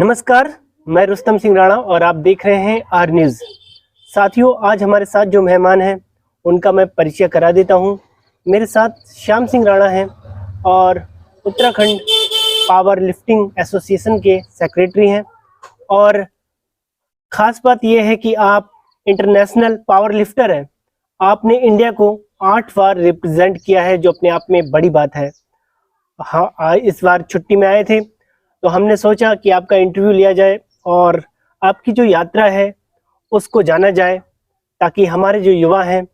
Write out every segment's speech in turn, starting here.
नमस्कार, मैं रुस्तम सिंह राणा और आप देख रहे हैं आर न्यूज़। साथियों, आज हमारे साथ जो मेहमान हैं उनका मैं परिचय करा देता हूं। मेरे साथ श्याम सिंह राणा हैं और उत्तराखंड पावर लिफ्टिंग एसोसिएशन के सेक्रेटरी हैं। और ख़ास बात यह है कि आप इंटरनेशनल पावर लिफ्टर हैं। आपने इंडिया को 8 बार रिप्रेजेंट किया है, जो अपने आप में बड़ी बात है। हाँ, इस बार छुट्टी में आए थे तो हमने सोचा कि आपका इंटरव्यू लिया जाए और आपकी जो यात्रा है उसको जाना जाए, ताकि हमारे जो युवा हैं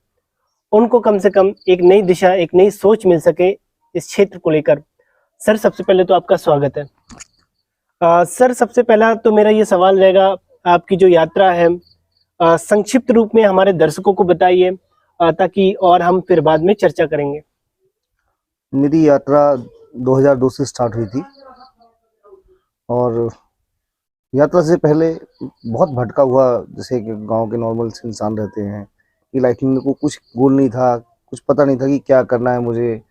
उनको कम से कम एक नई दिशा, एक नई सोच मिल सके इस क्षेत्र को लेकर। सर, सबसे पहले तो आपका स्वागत है। सर, सबसे पहला तो मेरा ये सवाल रहेगा, आपकी जो यात्रा है संक्षिप्त रूप में हमारे दर्शकों को बताइए, ताकि और हम फिर बाद में चर्चा करेंगे। मेरी यात्रा 2002 से स्टार्ट हुई थी और यात्रा से पहले बहुत भटका हुआ, जैसे कि गांव के नॉर्मल से इंसान रहते हैं, कि लाइफ में को कुछ गोल नहीं था, कुछ पता नहीं था कि क्या करना है मुझे,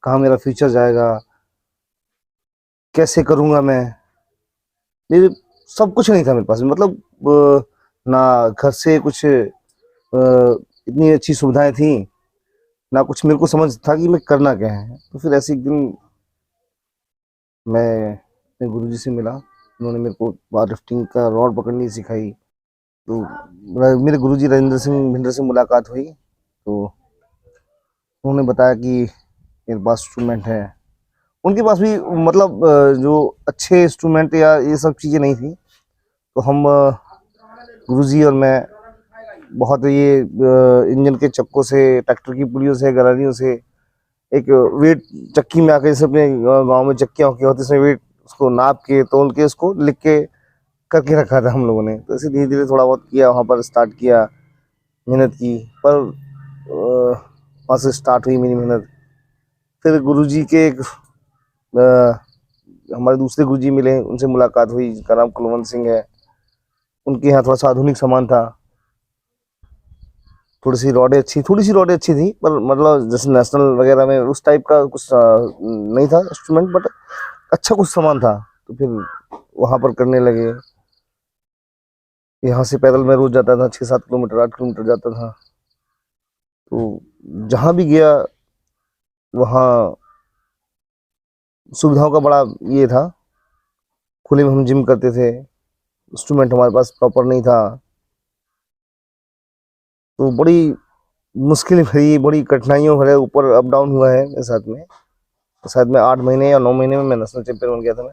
कहाँ मेरा फ्यूचर जाएगा, कैसे करूँगा मैं। ये सब कुछ नहीं था मेरे पास। मतलब ना घर से कुछ इतनी अच्छी सुविधाएं थी, ना कुछ मेरे को समझ था कि मैं करना क्या है। तो फिर ऐसे एक दिन मैं अपने गुरुजी से मिला। उन्होंने मेरे को पावर लिफ्टिंग का रॉड पकड़नी सिखाई। तो मेरे गुरुजी राजेंद्र सिंह भिंडर से मुलाकात हुई, तो उन्होंने बताया कि मेरे पास इंस्ट्रूमेंट है। उनके पास भी मतलब जो अच्छे इंस्ट्रूमेंट या ये सब चीज़ें नहीं थी। तो हम गुरुजी और मैं बहुत ये इंजन के चक्कों से, ट्रैक्टर की पुलियों से, गरारियों से, एक वेट चक्की में आके, जैसे अपने गांव में चक्कियाँ होती है, इसमें वेट उसको नाप के, तोल के, उसको लिख के करके रखा था हम लोगों ने। तो ऐसे धीरे धीरे थोड़ा बहुत किया, वहाँ पर स्टार्ट किया, मेहनत की। पर वहाँ से स्टार्ट हुई मेरी मेहनत। फिर गुरुजी के एक हमारे दूसरे गुरुजी मिले, उनसे मुलाकात हुई, जिनका नाम कुलवंत सिंह है। उनके यहाँ थोड़ा सा आधुनिक सामान था, थोड़ी सी रॉडें अच्छी थी, पर मतलब जैसे नेशनल वगैरह में उस टाइप का कुछ नहीं था इंस्ट्रूमेंट, बट अच्छा कुछ सामान था। तो फिर वहाँ पर करने लगे। यहाँ से पैदल मैं रोज जाता था, 6-7 किलोमीटर, 8 किलोमीटर जाता था। तो जहाँ भी गया वहाँ सुविधाओं का बड़ा ये था। खुले में हम जिम करते थे, इंस्ट्रूमेंट हमारे पास प्रॉपर नहीं था। तो बड़ी मुश्किल भरी, बड़ी कठिनाइयों भरे ऊपर अप डाउन हुआ है मेरे साथ में। तो शायद मैं 8 महीने या 9 महीने में मैं नेशनल चैंपियन बन गया था। मैं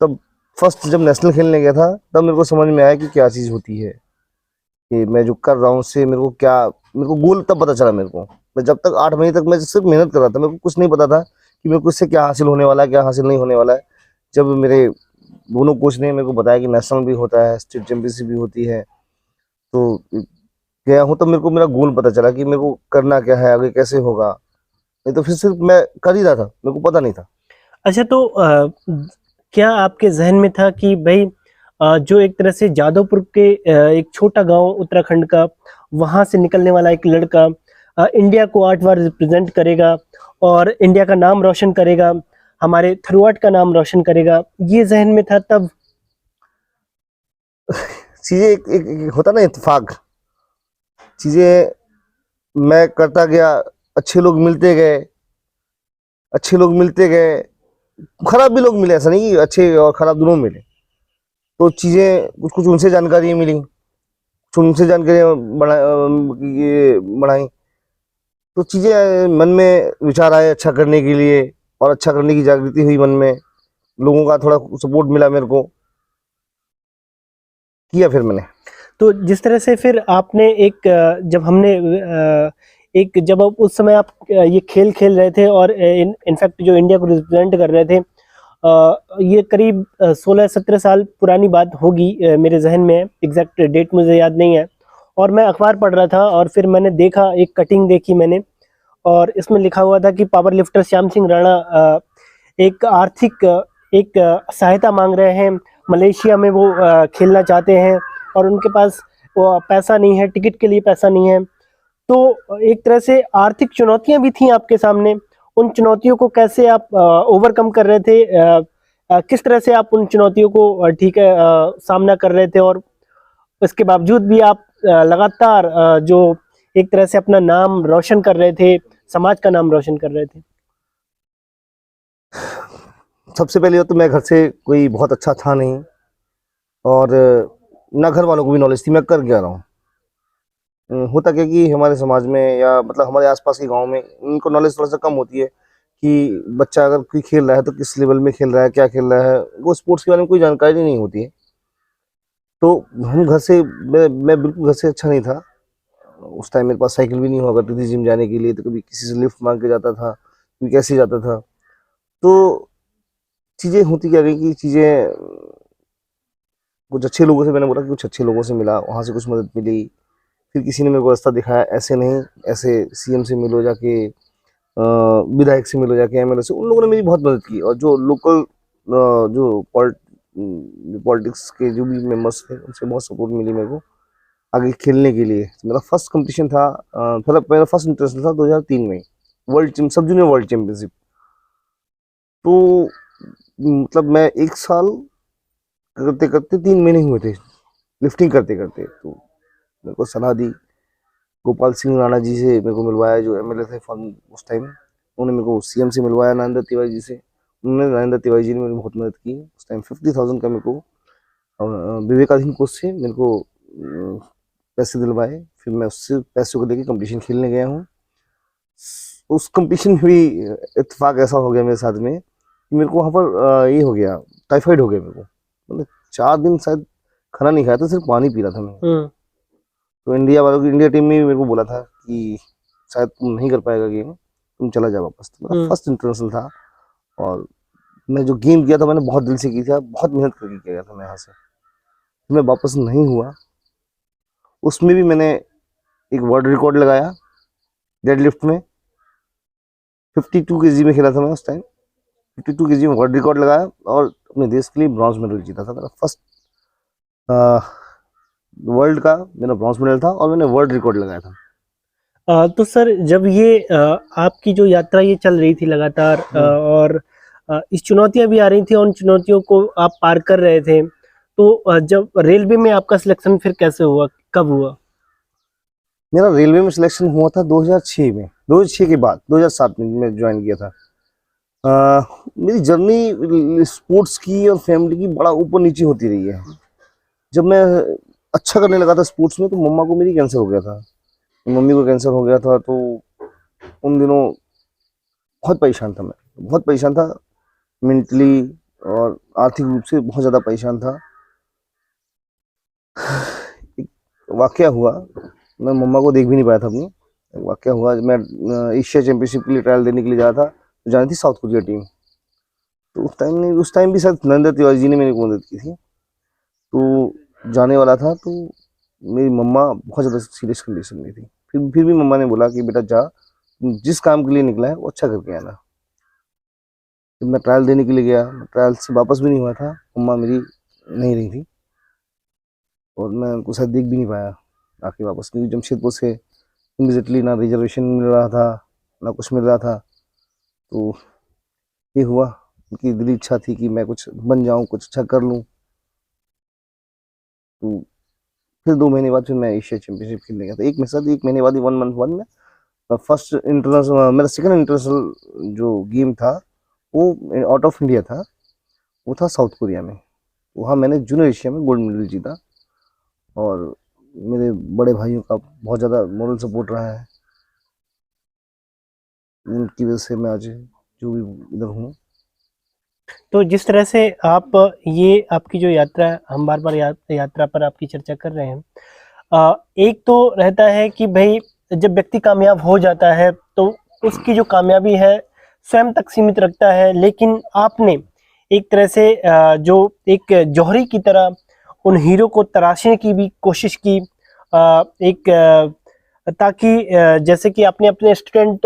तब फर्स्ट जब नेशनल खेलने गया था, तब मेरे को समझ में आया कि क्या चीज़ होती है, कि मैं जो कर रहा हूँ उससे मेरे को क्या, मेरे को गोल तब पता चला मेरे को। मैं जब तक 8 महीने तक मैं सिर्फ मेहनत कर रहा था, मेरे को कुछ नहीं पता था कि मेरे को इससे क्या हासिल होने वाला है, क्या हासिल नहीं होने वाला है। जब मेरे दोनों कोच ने मेरे को बताया कि नेशनल भी होता है, स्टेट चैंपियनशिप भी होती है, तो गया हूँ, तो मेरे को मेरा गोल पता चला कि मेरे को करना क्या है, आगे कैसे होगा। नहीं तो फिर सिर्फ मैं कर ही रहा था, मेरे को पता नहीं था। अच्छा, तो क्या आपके जहन में था कि भाई जो एक तरह से जादवपुर के एक छोटा गांव उत्तराखंड का, वहां से निकलने वाला एक लड़का इंडिया को 8 बार रिप्रेजेंट करेगा और इंडिया का नाम रोशन करेगा, हमारे थ्रूआउट का नाम रोशन करेगा, ये जहन में था तब? चीजें एक होता ना इत्तेफाक, चीजें मैं करता गया, अच्छे लोग मिलते गए, खराब भी लोग मिले, ऐसा नहीं कि अच्छे और खराब दोनों मिले। तो चीज़ें कुछ कुछ उनसे जानकारी मिली, कुछ उनसे जानकारी ये बढ़ाई। तो चीज़ें मन में विचार आए अच्छा करने के लिए, और अच्छा करने की जागृति हुई मन में, लोगों का थोड़ा सपोर्ट मिला मेरे को, किया फिर मैंने। तो जिस तरह से फिर आपने एक जब हमने एक जब उस समय आप ये खेल खेल रहे थे और इनफैक्ट जो इंडिया को रिप्रेजेंट कर रहे थे, ये करीब 16-17 साल पुरानी बात होगी, मेरे जहन में है, एग्जैक्ट डेट मुझे याद नहीं है। और मैं अखबार पढ़ रहा था और फिर मैंने देखा, एक कटिंग देखी मैंने, और इसमें लिखा हुआ था कि पावर लिफ्टर श्याम सिंह राणा एक आर्थिक एक सहायता मांग रहे हैं। मलेशिया में वो खेलना चाहते हैं और उनके पास वो पैसा नहीं है, टिकट के लिए पैसा नहीं है। तो एक तरह से आर्थिक चुनौतियां भी थी आपके सामने। उन चुनौतियों को कैसे आप ओवरकम कर रहे थे? किस तरह से आप उन चुनौतियों को ठीक है सामना कर रहे थे, और इसके बावजूद भी आप लगातार जो एक तरह से अपना नाम रोशन कर रहे थे, समाज का नाम रोशन कर रहे थे? सबसे पहले तो मैं घर से कोई बहुत अच्छा था नहीं, और ना घर वालों को भी नॉलेज थी मैं कर क्या रहा हूँ। होता क्या कि हमारे समाज में या मतलब हमारे आसपास के गांव में इनको नॉलेज थोड़ा सा कम होती है कि बच्चा अगर कोई खेल रहा है तो किस लेवल में खेल रहा है, क्या खेल रहा है, वो स्पोर्ट्स के बारे में कोई जानकारी नहीं होती है। तो हम घर से मैं बिल्कुल घर से अच्छा नहीं था। उस टाइम मेरे पास साइकिल भी नहीं हुआ करती थी जिम जाने के लिए, तो कभी किसी से लिफ्ट मांग के जाता था, कभी कैसे जाता था। तो चीज़ें होती क्या गई कि चीज़ें कुछ अच्छे लोगों से, मैंने बोला कि कुछ अच्छे लोगों से मिला, वहाँ से कुछ मदद मिली। फिर किसी ने मेरे को रास्ता दिखाया, ऐसे नहीं ऐसे सीएम से मिलो जाके, विधायक से मिलो जाके, एमएलए से। उन लोगों ने मेरी बहुत मदद की। और जो लोकल जो पॉलिटिक्स के जो भी मेंबर्स थे उनसे बहुत सपोर्ट मिली मेरे को आगे खेलने के लिए। मेरा फर्स्ट कंपटीशन था, मेरा फर्स्ट इंटरनेशनल था 2003 में, वर्ल्ड सब जूनियर वर्ल्ड चैंपियनशिप। तो मतलब मैं एक साल करते करते 3 महीने हुए थे लिफ्टिंग करते करते। तो मेरे को सलाह दी गोपाल सिंह राणा जी से, मेरे को मिलवाया जो एमएलए थे फॉर्म उस टाइम। उन्होंने मेरे को सीएम से मिलवाया नरेंद्र तिवारी जी से। उन्होंने नरेंद्र तिवारी जी ने मेरी बहुत मदद की उस टाइम। 50,000 का मेरे को विवेकाधीन कोच से मेरे को पैसे दिलवाए। फिर मैं उससे पैसों को लेके कंपटीशन खेलने गया हूँ। उस कंपटीशन में भी इत्तेफाक ऐसा हो गया मेरे साथ में कि मेरे को वहाँ पर ये हो गया, टाइफाइड हो गया मेरे को। मतलब 4 दिन शायद खाना नहीं खाया था, सिर्फ पानी पी रहा था मैं। तो इंडिया वालों की, इंडिया टीम ने भी मेरे को बोला था कि शायद तुम नहीं कर पाएगा गेम, तुम चला जा वापस। तो मेरा फर्स्ट इंटरनेशनल था, और मैं जो गेम किया था मैंने बहुत दिल से की थी, बहुत मेहनत करके किया था मैं यहाँ से। तो मैं वापस नहीं हुआ। उसमें भी मैंने एक वर्ल्ड रिकॉर्ड लगाया डेडलिफ्ट में। 52 केजी में खेला था मैं उस टाइम। 52 केजी में वर्ल्ड रिकॉर्ड लगाया और अपने देश के लिए ब्रॉन्ज मेडल जीता था। मेरा फर्स्ट वर्ल्ड का मेरा ब्रॉन्ज मेडल था, और मैंने वर्ल्ड रिकॉर्ड लगाया था। तो सर, जब ये आपकी जो यात्रा ये चल रही थी लगातार, और इस चुनौतियां भी आ रही थी, और उन चुनौतियों को आप पार कर रहे थे, तो जब रेलवे में आपका सिलेक्शन फिर कैसे हुआ, कब हुआ? मेरा रेलवे में सिलेक्शन हुआ था 2006 में। 2006 के बाद 2007 में मैं ज्वाइन किया था। मेरी जर्नी स्पोर्ट्स की और फैमिली की बड़ा ऊपर नीचे होती रही है। जब मैं अच्छा करने लगा था स्पोर्ट्स में, तो मम्मा को मेरी कैंसर हो गया था। मम्मी को कैंसर हो गया था, तो उन दिनों बहुत परेशान था मैं, बहुत परेशान था मेंटली और आर्थिक रूप से बहुत ज़्यादा परेशान था। एक वाकया हुआ, मैं मम्मा को देख भी नहीं पाया था अपनी। एक वाकया हुआ, मैं एशिया चैंपियनशिप के लिए ट्रायल देने के लिए जाना था, तो जानी थी साउथ कोरिया टीम। तो उस टाइम भी शायद नरेंद्र तिवारी जी ने मेरी मदद की थी। तो जाने वाला था, तो मेरी मम्मा बहुत ज़्यादा सीरियस कंडीशन में थी। फिर भी मम्मा ने बोला कि बेटा जा, तुम जिस काम के लिए निकला है वो अच्छा करके आना। जब मैं ट्रायल देने के लिए गया, ट्रायल से वापस भी नहीं हुआ था, मम्मा मेरी नहीं रही थी, और मैं उनको शायद देख भी नहीं पाया आके वापस, क्योंकि जमशेदपुर से इमीडिएटली ना रिजर्वेशन मिल रहा था ना कुछ मिल रहा था। तो ये हुआ, उनकी दिली इच्छा थी कि मैं कुछ बन जाऊं, कुछ अच्छा कर लूं। तो फिर 2 महीने बाद फिर मैं एशिया चैंपियनशिप खेलने गया था। एक महीने बाद ही 1 मंथ बाद में फर्स्ट इंटरनेशनल, मेरा सेकंड इंटरनेशनल जो गेम था वो आउट ऑफ इंडिया था, वो था साउथ कोरिया में। वहाँ मैंने जूनियर एशिया में गोल्ड मेडल जीता, और मेरे बड़े भाइयों का बहुत ज़्यादा मॉरल सपोर्ट रहा है, उनकी वजह से मैं आज जो भी इधर हूँ। तो जिस तरह से आप, ये आपकी जो यात्रा है, हम बार बार यात्रा पर आपकी चर्चा कर रहे हैं, एक तो रहता है कि भाई जब व्यक्ति कामयाब हो जाता है तो उसकी जो कामयाबी है स्वयं तक सीमित रखता है, लेकिन आपने एक तरह से जो एक जौहरी की तरह उन हीरो को तराशने की भी कोशिश की, एक ताकि जैसे कि आपने अपने स्टूडेंट,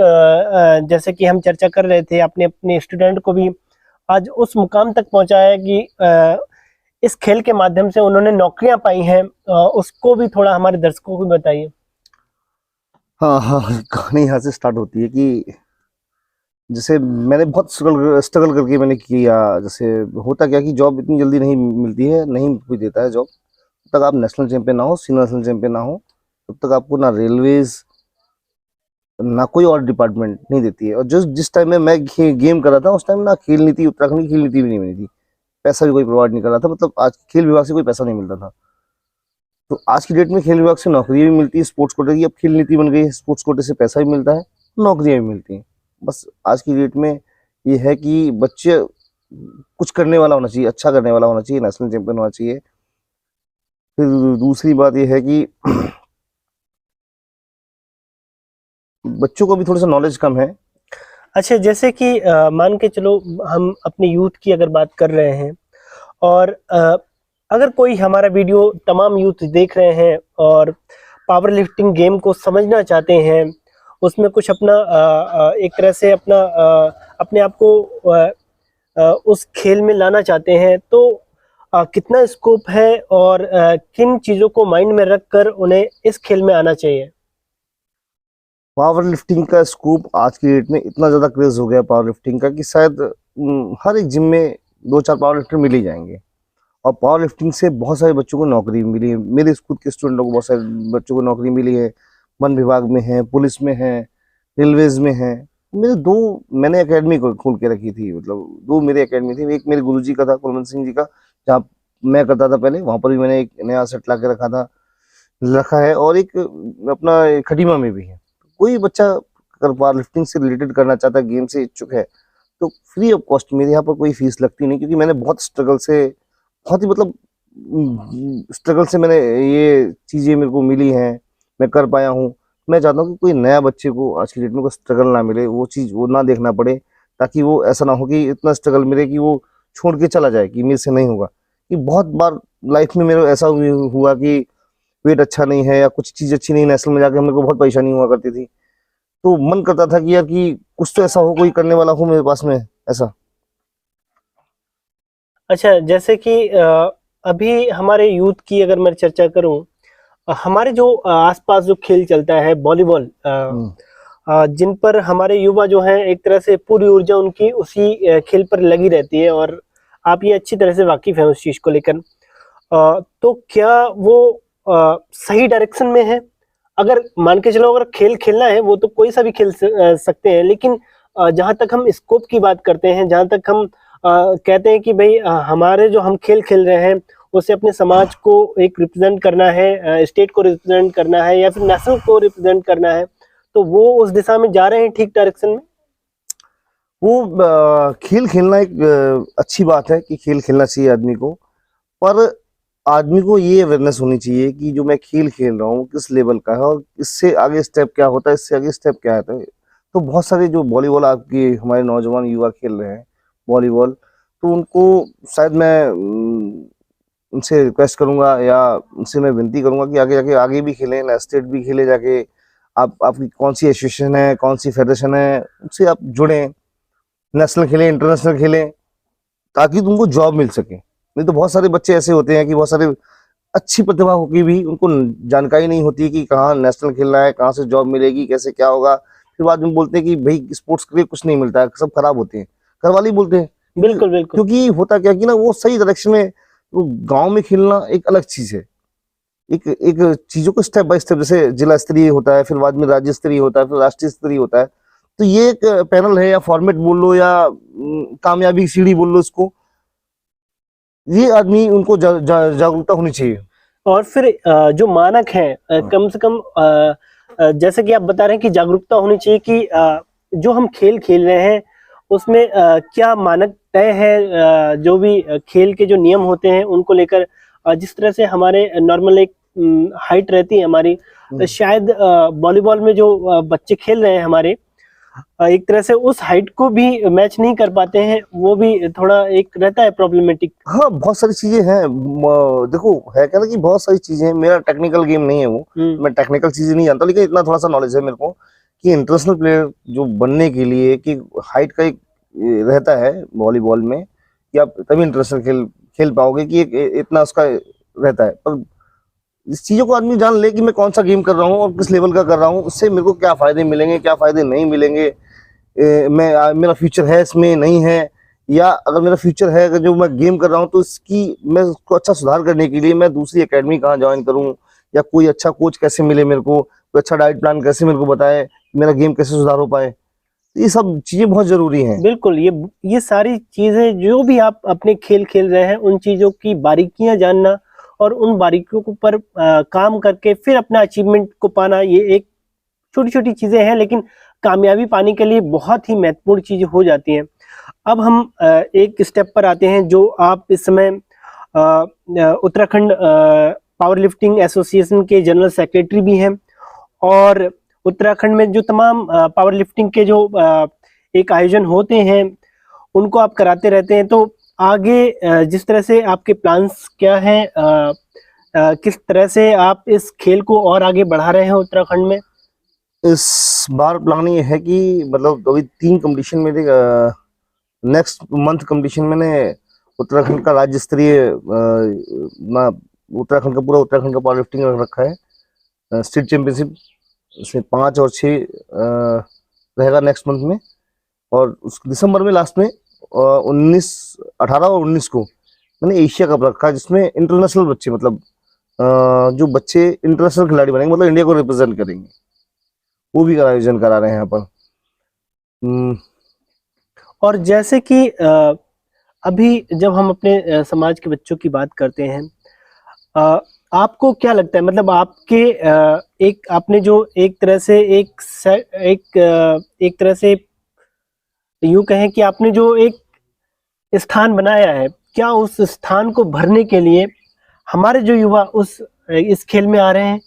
जैसे कि हम चर्चा कर रहे थे, आपने अपने स्टूडेंट को भी आज उस मुकाम तक पहुंचाया कि इस खेल के माध्यम से उन्होंने नौकरियां पाई हैं। उसको भी थोड़ा हमारे दर्शकों को बताइए। हाँ हाँ, कहानी यहाँ से स्टार्ट होती है कि जैसे मैंने बहुत स्ट्रगल करके मैंने किया। जैसे होता क्या कि जॉब इतनी जल्दी नहीं मिलती है, नहीं कोई देता है जॉब। तब तक आप नेशनल चैंपियन ना हो, सीनियर नेशनल चैंपियन ना हो, तब तक आपको ना रेलवेज ना कोई और डिपार्टमेंट नहीं देती है। और जिस टाइम में मैं गेम कर रहा था उस टाइम ना खेल नीति, उत्तराखंड की खेल नीति भी नहीं बनी थी, पैसा भी कोई प्रोवाइड नहीं कर रहा था। मतलब आज खेल विभाग से कोई पैसा नहीं मिलता था। तो आज की डेट में खेल विभाग से नौकरी भी मिलती है स्पोर्ट्स कोटे की। अब खेल नीति बन गई है, स्पोर्ट्स कोटे से पैसा भी मिलता है, नौकरियां भी मिलती हैं। बस आज की डेट में ये है कि बच्चे कुछ करने वाला होना चाहिए, अच्छा करने वाला होना चाहिए, नेशनल चैंपियन होना चाहिए। फिर दूसरी बात ये है कि बच्चों को भी थोड़ा सा नॉलेज कम है। अच्छा, जैसे कि मान के चलो हम अपने यूथ की अगर बात कर रहे हैं और अगर कोई हमारा वीडियो तमाम यूथ देख रहे हैं और पावर लिफ्टिंग गेम को समझना चाहते हैं, उसमें कुछ अपना एक तरह से अपना अपने आप को उस खेल में लाना चाहते हैं, तो कितना स्कोप है और किन चीज़ों को माइंड में रखकर उन्हें इस खेल में आना चाहिए? पावर लिफ्टिंग का स्कोप आज की डेट में इतना ज़्यादा क्रेज हो गया पावर लिफ्टिंग का कि शायद हर एक जिम में 2-4 पावर लिफ्टर मिल ही जाएंगे। और पावर लिफ्टिंग से बहुत सारे बच्चों को नौकरी मिली है। मेरे स्कूल के स्टूडेंटों को बहुत सारे बच्चों को नौकरी मिली है। वन विभाग में है, पुलिस में है, रेलवेज में है। मैंने एकेडमी खोल के रखी थी, मतलब 2 मेरी एकेडमी थी। एक मेरे गुरुजी का था, कुलवंत सिंह जी का, जहाँ मैं करता था पहले, वहाँ पर भी मैंने एक नया सेट ला के रखा है। और एक अपना खटीमा में भी है। कोई बच्चा अगर पावर लिफ्टिंग से रिलेटेड करना चाहता है, गेम से इच्छुक है, तो फ्री ऑफ कॉस्ट, मेरे यहाँ पर कोई फीस लगती नहीं। क्योंकि मैंने बहुत स्ट्रगल से, बहुत ही मतलब स्ट्रगल से मैंने ये चीज़ें मेरे को मिली हैं, मैं कर पाया हूँ। मैं चाहता हूँ कि कोई नया बच्चे को आज की डेट में कोई स्ट्रगल ना मिले, वो चीज़ वो ना देखना पड़े, ताकि वो ऐसा ना हो कि इतना स्ट्रगल मिले कि वो छोड़ के चला जाए कि मेरे से नहीं होगा। कि बहुत बार लाइफ में मेरे ऐसा हुआ कि वेट अच्छा नहीं है या कुछ चीज़ अच्छी नहीं, नेशनल में जाकर मेरे को बहुत परेशानी हुआ करती थी। तो मन करता था कि यार कि कुछ तो ऐसा हो, कोई करने वाला हो मेरे पास में ऐसा। अच्छा, जैसे कि अभी हमारे यूथ की अगर मैं चर्चा करूं, हमारे जो आसपास जो खेल चलता है वॉलीबॉल, जिन पर हमारे युवा जो हैं एक तरह से पूरी ऊर्जा उनकी उसी खेल पर लगी रहती है, और आप ये अच्छी तरह से वाकिफ हैं उस चीज़ को लेकर। तो क्या वो सही डायरेक्शन में है? अगर मान के चलो, अगर खेल खेलना है वो तो कोई सा भी खेल सकते हैं, लेकिन जहाँ तक हम स्कोप की बात करते हैं, जहाँ तक हम कहते हैं कि भाई हमारे जो हम खेल खेल रहे हैं उससे अपने समाज को एक रिप्रेजेंट करना है, स्टेट को रिप्रेजेंट करना है या फिर नेशनल को रिप्रेजेंट करना है, तो वो उस दिशा में जा रहे हैं ठीक डायरेक्शन में? वो खेल खेलना एक अच्छी बात है कि खेल खेलना चाहिए आदमी को। पर आदमी को ये अवेयरनेस होनी चाहिए कि जो मैं खेल खेल रहा हूँ किस लेवल का है और इससे आगे स्टेप क्या होता है, इससे आगे स्टेप क्या आता है। तो बहुत सारे जो वॉलीबॉल आपके हमारे नौजवान युवा खेल रहे हैं वॉलीबॉल, तो उनको शायद मैं उनसे रिक्वेस्ट करूंगा या उनसे मैं विनती करूंगा कि आगे जाके आगे भी खेलें, ना स्टेट भी खेले जाके। आपकी कौन सी एसोसिएशन है, कौन सी फेडरेशन है, उनसे आप जुड़ें, नेशनल खेलें, इंटरनेशनल खेलें, ताकि तुमको जॉब मिल सके। नहीं तो बहुत सारे बच्चे ऐसे होते हैं कि बहुत सारे अच्छी प्रतिभा होगी भी उनको जानकारी नहीं होती कि कहाँ नेशनल खेलना है, कहाँ से जॉब मिलेगी, कैसे क्या होगा। फिर बाद में बोलते हैं कि भाई स्पोर्ट्स के लिए कुछ नहीं मिलता है, सब खराब होते हैं, घर वाले ही बोलते हैं। बिल्कुल बिल्कुल। क्योंकि होता क्या कि ना वो सही डायरेक्शन में, वो गांव में खेलना एक अलग चीज है। एक एक चीजों को स्टेप बाय स्टेप, जैसे जिला स्तरीय होता है, फिर बाद में राज्य स्तरीय होता है, फिर राष्ट्रीय स्तरीय होता है। तो ये एक पैनल है या फॉर्मेट बोल लो या कामयाबी सीढ़ी बोल लो इसको, ये आदमी उनको जागरूकता होनी चाहिए। और फिर जो मानक है, कम से कम जैसे कि आप बता रहे हैं कि जागरूकता होनी चाहिए कि जो हम खेल खेल रहे हैं उसमें क्या मानक तय है, जो भी खेल के जो नियम होते हैं उनको लेकर, जिस तरह से हमारे नॉर्मल एक हाइट रहती है हमारी, शायद वॉलीबॉल में जो बच्चे खेल रहे हैं हमारे, एक तरह से उस हाइट को भी मैच नहीं कर पाते हैं, वो भी थोड़ा एक रहता है प्रॉब्लमेटिक। हाँ, बहुत सारी चीजें हैं। देखो है क्या ना कि बहुत सारी चीजें हैं। मेरा टेक्निकल गेम नहीं है वो, मैं टेक्निकल चीजें नहीं जानता, लेकिन इतना थोड़ा सा नॉलेज है मेरे को कि इंटरनेशनल प्लेयर जो बनने के लिए कि हाइट का एक रहता है वॉलीबॉल में, कि आप तभी इंटरनेशनल खेल पाओगे कि इतना उसका रहता है। पर इस चीजों को आदमी जान ले कि मैं कौन सा गेम कर रहा हूँ और किस लेवल का कर रहा हूँ, उससे मेरे को क्या फायदे मिलेंगे, क्या फायदे नहीं मिलेंगे, मेरा फ्यूचर है इसमें नहीं है, या अगर मेरा फ्यूचर है, अगर जो मैं गेम कर रहा हूँ तो इसकी मैं उसको अच्छा सुधार करने के लिए मैं दूसरी एकेडमी कहाँ ज्वाइन करूँ, या कोई अच्छा कोच कैसे मिले मेरे को, कोई अच्छा डाइट प्लान कैसे मेरे को बताए, मेरा गेम कैसे सुधार हो पाए। ये सब चीजें बहुत जरूरी हैं। बिल्कुल, ये सारी चीजें जो भी आप अपने खेल खेल रहे हैं, उन चीजों की बारीकियां जानना और उन बारीकियों को पर काम करके फिर अपना अचीवमेंट को पाना, ये एक छोटी छोटी चीजें हैं, लेकिन कामयाबी पाने के लिए बहुत ही महत्वपूर्ण चीजें हो जाती हैं। अब हम एक स्टेप पर आते हैं, जो आप इस समय उत्तराखंड पावर लिफ्टिंग एसोसिएशन के जनरल सेक्रेटरी भी हैं, और उत्तराखंड में जो तमाम पावर लिफ्टिंग के जो एक आयोजन होते हैं उनको आप कराते रहते हैं। तो आगे जिस तरह से आपके प्लान्स क्या हैं, किस तरह से आप इस खेल को और आगे बढ़ा रहे हैं उत्तराखंड में? इस बार प्लान ये है कि मतलब अभी 3 कंपटीशन में नेक्स्ट मंथ कंपटीशन मैंने उत्तराखंड का राज्य स्तरीय उत्तराखंड का पावर लिफ्टिंग रख रखा है, स्टेट चैंपियनशिप, इसमें 5 और 6 रहेगा नेक्स्ट मंथ में, और उस दिसंबर में लास्ट में 18 और 19 को मैंने एशिया कप रखा है, जिसमें इंटरनेशनल बच्चे, मतलब जो बच्चे इंटरनेशनल खिलाड़ी बनेंगे, मतलब इंडिया को रिप्रेजेंट करेंगे, वो भी आयोजन करा रहे हैं यहाँ पर। और जैसे कि अभी जब हम अपने समाज के बच्चों की बात करते हैं, आपको क्या लगता है, मतलब आपके एक आपने जो एक तरह से एक तरह से यूं कहें कि आपने जो एक स्थान बनाया है, क्या उस स्थान को भरने के लिए हमारे जो युवा इस खेल में आ रहे हैं?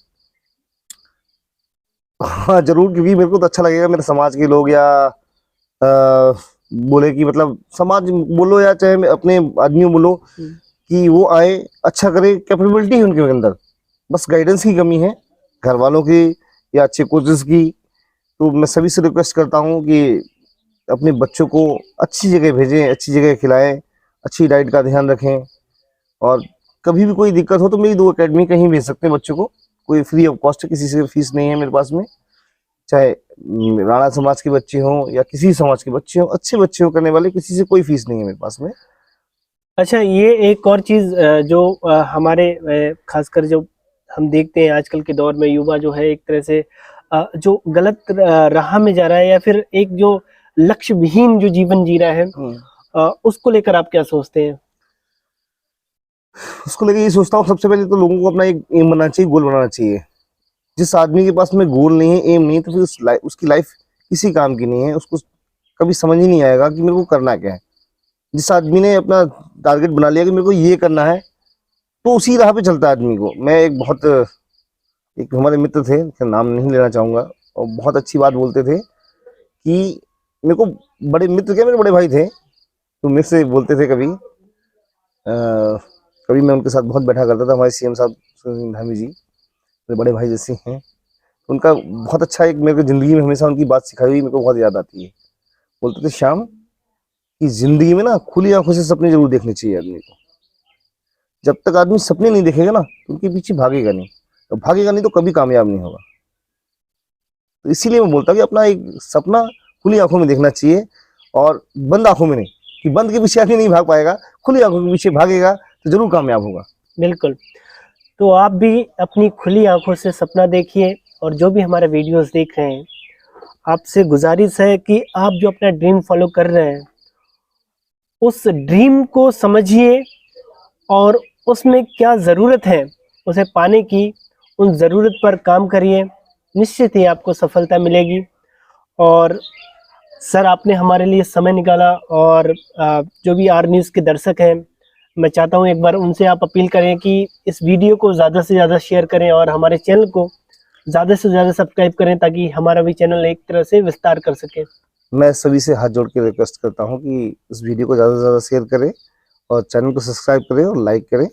हाँ जरूर, क्योंकि मेरे को तो अच्छा लगेगा मेरे समाज के लोग, या बोले कि मतलब समाज बोलो या चाहे अपने आदमी बोलो कि वो आए, अच्छा करे, कैपेबिलिटी है उनके अंदर, बस गाइडेंस की कमी है घर वालों की या अच्छे कोचेस की। तो मैं सभी से रिक्वेस्ट करता हूँ कि अपने बच्चों को अच्छी जगह भेजें, अच्छी जगह खिलाएं, अच्छी डाइट का ध्यान रखें, और कभी भी कोई दिक्कत हो तो मेरी 2 एकेडमी कहीं भेज सकते हैं बच्चों को, कोई फ्री ऑफ कॉस्ट है, किसी से फीस नहीं है मेरे पास में, चाहे राणा समाज के बच्चे हों या किसी समाज के बच्चे हों, अच्छे बच्चे हों करने वाले, किसी से कोई फीस नहीं है मेरे पास में। अच्छा, ये एक और चीज जो हमारे खासकर जो हम देखते हैं आजकल के दौर में, युवा जो है एक तरह से जो गलत राह में जा रहा है, या फिर एक जो लक्ष्य विहीन जो जीवन जी रहा है, उसको लेकर आप क्या सोचते हैं? उसको लेकर ये सोचता हूँ, सबसे पहले तो लोगों को अपना एक एम बनाना चाहिए, गोल बनाना चाहिए। जिस आदमी के पास में गोल नहीं है, एम नहीं है, तो फिर उसकी लाइफ किसी काम की नहीं है, उसको कभी समझ ही नहीं आएगा कि मेरे को करना क्या है। जिस आदमी ने अपना टारगेट बना लिया कि मेरे को ये करना है, तो उसी राह पे चलता है आदमी को। मैं एक हमारे मित्र थे, नाम नहीं लेना चाहूंगा, और बहुत अच्छी बात बोलते थे कि मेरे को, बड़े मित्र क्या, मेरे बड़े भाई थे, तो मेरे से बोलते थे कभी मैं उनके साथ बहुत बैठा करता था, हमारे सीएम साहब धामी जी मेरे बड़े भाई जैसे हैं, उनका बहुत अच्छा एक मेरे को जिंदगी में हमेशा उनकी बात सिखाई हुई मेरे को बहुत याद आती है। बोलते थे, श्याम कि जिंदगी में ना खुली आंखों से सपने जरूर देखने चाहिए आदमी को। जब तक आदमी सपने नहीं देखेगा ना, तो उनके पीछे भागेगा नहीं, तो भागेगा नहीं तो कभी कामयाब नहीं होगा। तो इसीलिए मैं बोलता हूँ कि अपना एक सपना खुली आंखों में देखना चाहिए, और बंद आंखों में नहीं, कि बंद के पीछे आदमी नहीं भाग पाएगा, खुली आंखों के पीछे भागेगा तो जरूर कामयाब होगा। बिल्कुल। तो आप भी अपनी खुली आंखों से सपना देखिए, और जो भी हमारे वीडियोस देख रहे हैं, आपसे गुजारिश है कि आप जो अपना ड्रीम फॉलो कर रहे हैं, उस ड्रीम को समझिए, और उसमें क्या ज़रूरत है उसे पाने की, उन ज़रूरत पर काम करिए, निश्चित ही आपको सफलता मिलेगी। और सर, आपने हमारे लिए समय निकाला, और जो भी आर न्यूज़ के दर्शक हैं, मैं चाहता हूं एक बार उनसे आप अपील करें कि इस वीडियो को ज़्यादा से ज़्यादा शेयर करें, और हमारे चैनल को ज़्यादा से ज़्यादा सब्सक्राइब करें, ताकि हमारा भी चैनल एक तरह से विस्तार कर सके। मैं सभी से हाथ जोड़ के रिक्वेस्ट करता हूँ कि इस वीडियो को ज़्यादा से ज़्यादा शेयर करें, और चैनल को सब्सक्राइब करें और लाइक करें।